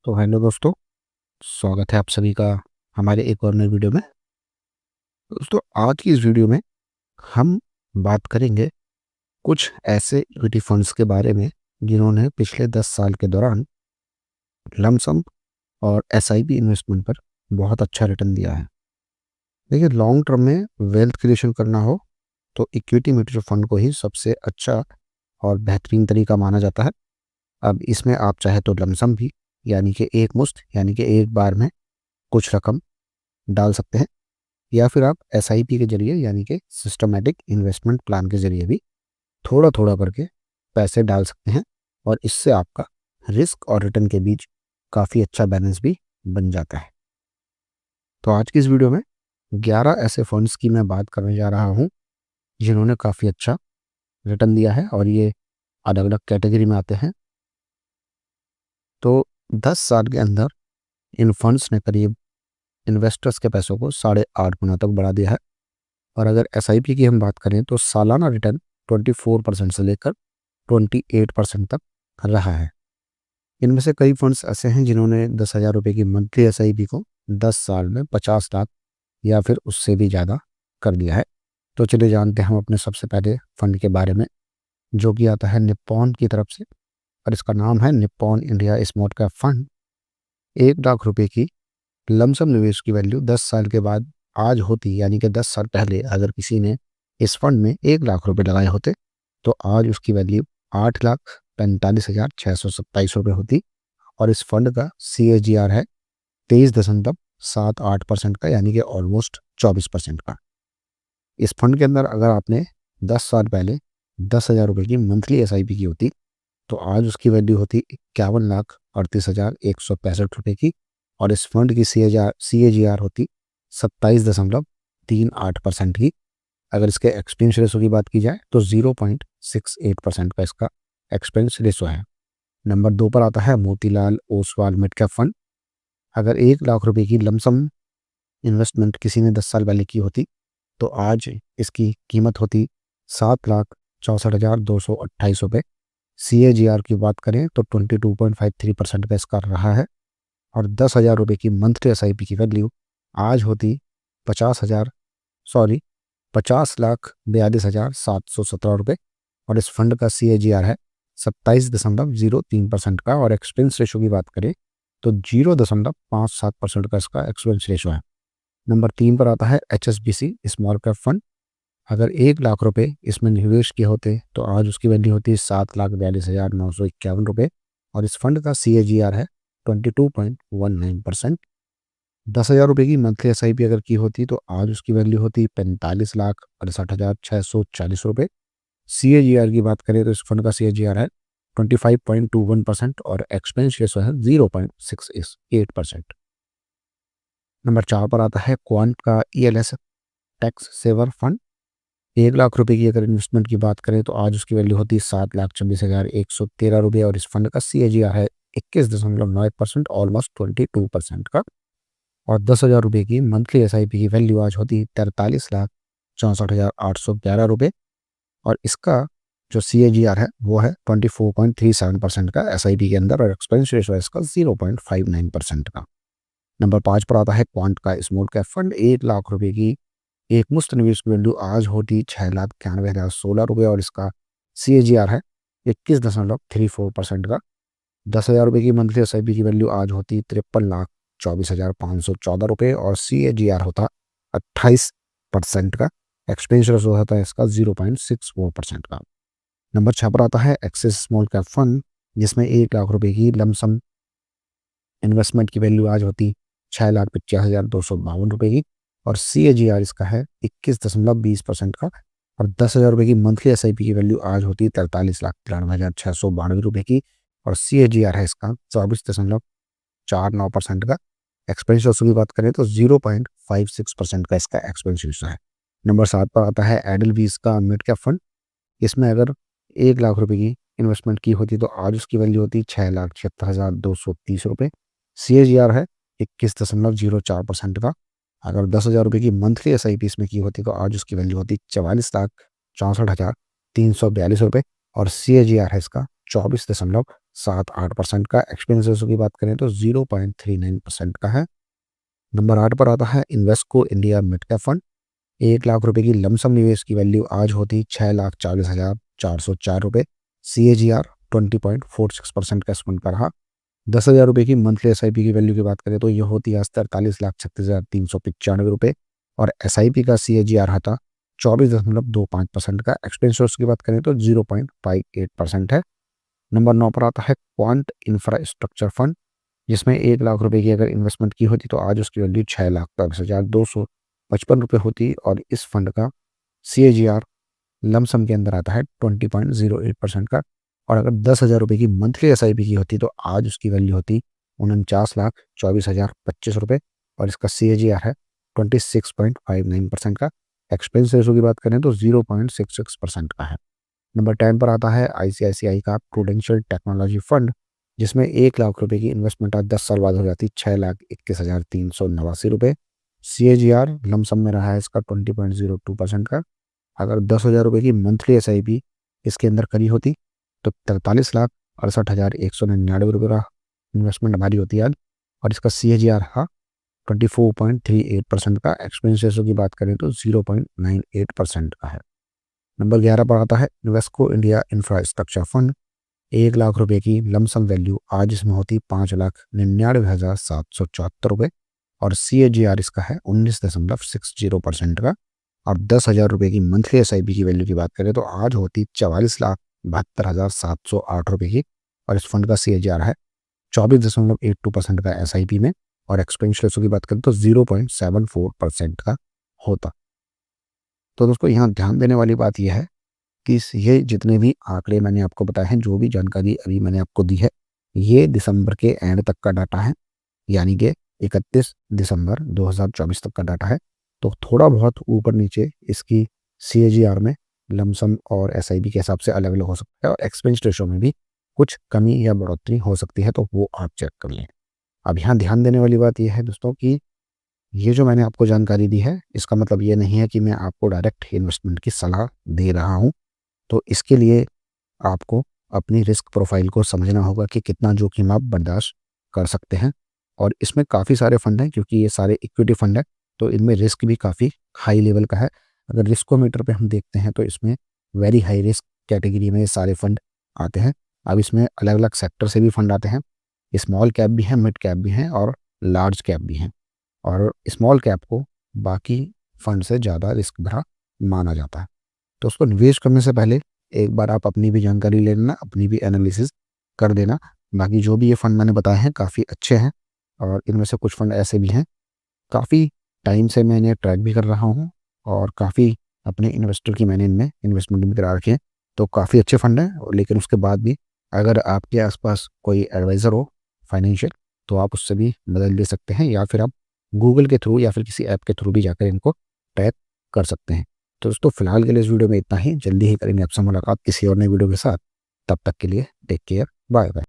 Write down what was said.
तो हेलो दोस्तों, स्वागत है आप सभी का हमारे एक और नए वीडियो में। दोस्तों, आज की इस वीडियो में हम बात करेंगे कुछ ऐसे इक्विटी फंड्स के बारे में जिन्होंने पिछले 10 साल के दौरान लमसम और एसआईपी इन्वेस्टमेंट पर बहुत अच्छा रिटर्न दिया है। देखिए, लॉन्ग टर्म में वेल्थ क्रिएशन करना हो तो इक्विटी म्यूचुअल फंड को ही सबसे अच्छा और बेहतरीन तरीका माना जाता है। अब इसमें आप चाहे तो लमसम भी यानी कि एक मुश्त यानी कि एक बार में कुछ रकम डाल सकते हैं, या फिर आप एसआईपी के जरिए यानी कि सिस्टमैटिक इन्वेस्टमेंट प्लान के जरिए भी थोड़ा थोड़ा करके पैसे डाल सकते हैं, और इससे आपका रिस्क और रिटर्न के बीच काफ़ी अच्छा बैलेंस भी बन जाता है। तो आज की इस वीडियो में 11 ऐसे फंड्स की मैं बात करने जा रहा हूँ जिन्होंने काफ़ी अच्छा रिटर्न दिया है, और ये अलग अलग कैटेगरी में आते हैं। तो 10 साल के अंदर इन फंड्स ने करीब इन्वेस्टर्स के पैसों को 8.5 गुना तक बढ़ा दिया है। और अगर एसआईपी की हम बात करें तो सालाना रिटर्न 24% से लेकर 28% तक रहा है। इनमें से कई फंड्स ऐसे हैं जिन्होंने 10,000 रुपये की मंथली एसआईपी को 10 साल में 50 लाख या फिर उससे भी ज़्यादा कर दिया है। तो चलिए जानते हैं हम अपने सबसे पहले फंड के बारे में, जो कि आता है निप्पॉन की तरफ से, और इसका नाम है Nippon India small cap fund. 1 lakh रुपए की लमसम निवेश की वैल्यू 10 साल के बाद आज होती, यानी कि 10 साल पहले अगर किसी ने इस फंड में 1 लाख रुपए लगाए होते तो आज उसकी वैल्यू 8,45,627 रुपये होती। और इस फंड का CAGR है 23.78% का, यानी कि ऑलमोस्ट 24% का। इस फंड के अंदर अगर आपने 10 साल पहले 10,000 रुपये की मंथली SIP की होती तो आज उसकी वैल्यू होती 51,38,165 रुपये की, और इस फंड की CAGR होती 27.38% की। अगर इसके एक्सपेंस रेशो की बात की जाए तो 0.68% का इसका एक्सपेंस रेशो है। नंबर 2 पर आता है Motilal Oswal mid cap fund. अगर 1 लाख रुपए की लमसम इन्वेस्टमेंट किसी ने 10 साल पहले की होती तो आज इसकी कीमत होती 7,64,228 रुपये। CAGR की बात करें तो 22.53% का इसका रहा है। और 10,000 रुपये की मंथली SIP की वैल्यू आज होती 50,42,717 रुपये, और इस फंड का CAGR है 27.03% का। और एक्सपेंस रेशो की बात करें तो 0.57% का इसका एक्सपेंस रेशो है। नंबर 3 पर आता है HSBC स्मॉल कैप फंड। अगर 1 लाख रुपए इसमें निवेश किए होते तो आज उसकी वैल्यू होती है 7,42,951 रुपये, और इस फंड का CAGR है 22.19%। 10,000 रुपये की मंथली SIP अगर की होती तो आज उसकी वैल्यू होती 45,68,640 रुपये। CAGR की बात करें तो इस फंड का CAGR है 25.21%, और एक्सपेंस रेशो है 0.68%। नंबर 4 पर आता है क्वांट का ELS tax saver fund. 1 lakh रुपए की अगर इन्वेस्टमेंट की बात करें तो आज उसकी वैल्यू होती है 7,26,113 रुपये, और इस फंड का CAGR है 21.9%, ऑलमोस्ट 22% का। और 10,000 रुपये की मंथली SIP की वैल्यू आज होती है 43,64,811 रुपये, और इसका जो CAGR है वो है 24.37% का SIP के अंदर, और एक्सपेंस रेशो है इसका 0.59% का। नंबर 5 पर आता है क्वांट का स्मॉल कैप फंड। 1 लाख रुपए की एक मुश्त निवेश की वैल्यू आज होती 6,91,016 रुपये, और इसका CAGR है 21.34% का। 10,000 रुपये की मंथली SIP की वैल्यू आज होती 53,24,514 रुपये, और CAGR होता 28% का। एक्सपेंस रेशो होता है इसका 0.64% का। नंबर 6 पर आता है एक्सिस स्मॉल कैप फंड, जिसमें 1 लाख रुपए की लमसम इन्वेस्टमेंट की वैल्यू आज होती 6,50,252 रुपये की, और CAGR इसका है 21.20% का। और 10,000 रुपये की मंथली SIP की वैल्यू आज होती 43,93,692 रुपये की, और CAGR है इसका 24.49% का। एक्सपेंस रेशो की बात करें तो 0.56% का इसका एक्सपेंस रेशो है। नंबर 7 पर आता है एडलवीज का मिड कैप फंड। इसमें अगर 1 लाख रुपए की इन्वेस्टमेंट की होती तो आज उसकी वैल्यू होती 6,76,230 रुपये। CAGR है 21.04% का। अगर 10,000 रुपये की मंथली SIP इसमें की होती तो आज उसकी वैल्यू होती 44,64,342 रुपये, और CAGR है इसका 0.78% का। एक्सपेंस रेशो की बात करें तो 0.39% का है। नंबर 8 पर आता है Invesco India mid cap fund. 1 lakh रुपए की लमसम निवेश की वैल्यू आज होती 6,40,404 रुपये। CAGR 20.46% का इस फंड का रहा। 10,000 रुपये की मंथली SIP की वैल्यू की बात करें तो यह होती है आज 43,36,395 रुपये और SIP का CAGR था 24.25% का। एक्सपेंस की बात करें तो 0.58% है। नंबर 9 पर आता है क्वांट इंफ्रास्ट्रक्चर फंड, जिसमें 1 लाख रुपए की अगर इन्वेस्टमेंट की होती तो आज उसकी वैल्यू 6,22,255 रुपये होती और इस फंड का CAGR लमसम के अंदर आता है 20.08% का। और अगर 10,000 रुपये की मंथली SIP की होती तो आज उसकी वैल्यू होती 49,24,025 रुपये और इसका CAGR है 26.59% का। एक्सपेंस रेशो की बात करें तो 0.66% का है। नंबर 10 पर आता है ICICI का प्रूडेंशियल टेक्नोलॉजी फंड, जिसमें 1 लाख रुपए की इन्वेस्टमेंट आज 10 साल बाद हो जाती 6,21,389 रुपये। CAGR लमसम में रहा है इसका 20.02% का। अगर 10,000 रुपये की मंथली SIP इसके अंदर करी होती तो 43,68,199 रुपये का इन्वेस्टमेंट हमारी होती है आज और इसका CAGR था 24.38% का। एक्सपेंस रेशो की बात करें तो 0.98% का है। नंबर 11 पर आता है Invesco India infrastructure fund. 1 lakh रुपए की लमसम वैल्यू आज इसमें होती 5,99,774 रुपये और CAGR इसका है 19.60% का। और 10,000 रुपये की मंथली SIP की वैल्यू की बात करें तो आज होती 44,72,708 रुपये की और इस फंड का CAGR है 24.82% का SIP में और एक्सपेंस रेशो की बात करें तो 0.74% का होता। तो दोस्तों यहाँ ध्यान देने वाली बात यह है कि ये जितने भी आंकड़े मैंने आपको बताए हैं, जो भी जानकारी अभी मैंने आपको दी है, ये दिसंबर के एंड तक का डाटा है, यानी कि 31 दिसंबर 2024 तक का डाटा है। तो थोड़ा बहुत ऊपर नीचे इसकी CAGR में लमसम और SIP के हिसाब से अलग अलग हो सकता है और एक्सपेंस रेशो में भी कुछ कमी या बढ़ोतरी हो सकती है, तो वो आप चेक कर लें। अब यहाँ ध्यान देने वाली बात यह है दोस्तों कि ये जो मैंने आपको जानकारी दी है, इसका मतलब ये नहीं है कि मैं आपको डायरेक्ट इन्वेस्टमेंट की सलाह दे रहा हूँ। तो इसके लिए आपको अपनी रिस्क प्रोफाइल को समझना होगा कि कितना जोखिम आप बर्दाश्त कर सकते हैं। और इसमें काफ़ी सारे फंड हैं, क्योंकि ये सारे इक्विटी फंड है तो इनमें रिस्क भी काफ़ी हाई लेवल का है। अगर रिस्कोमीटर पे हम देखते हैं तो इसमें वेरी हाई रिस्क कैटेगरी में ये सारे फंड आते हैं। अब इसमें अलग अलग सेक्टर से भी फंड आते हैं, स्मॉल कैप भी हैं, मिड कैप भी हैं और लार्ज कैप भी हैं। और स्मॉल कैप को बाकी फंड से ज़्यादा रिस्क भरा माना जाता है। तो उसको निवेश करने से पहले एक बार आप अपनी भी जानकारी ले लेना, अपनी भी एनालिसिस कर देना। बाकी जो भी ये फंड मैंने बताए हैं काफ़ी अच्छे हैं और इनमें से कुछ फंड ऐसे भी हैं, काफ़ी टाइम से मैं इन्हें ट्रैक भी कर रहा हूँ और काफ़ी अपने इन्वेस्टर की मैंने इनमें इन्वेस्टमेंट भी करा रखी है। तो काफ़ी अच्छे फंड हैं और लेकिन उसके बाद भी अगर आपके आसपास कोई एडवाइज़र हो फाइनेंशियल, तो आप उससे भी मदद ले सकते हैं या फिर आप गूगल के थ्रू या फिर किसी ऐप के थ्रू भी जाकर इनको ट्रैक कर सकते हैं। तो दोस्तों फिलहाल के लिए इस वीडियो में इतना ही। जल्दी ही करेंगे आपसे मुलाकात किसी और नए वीडियो के साथ। तब तक के लिए टेक केयर, बाय बाय।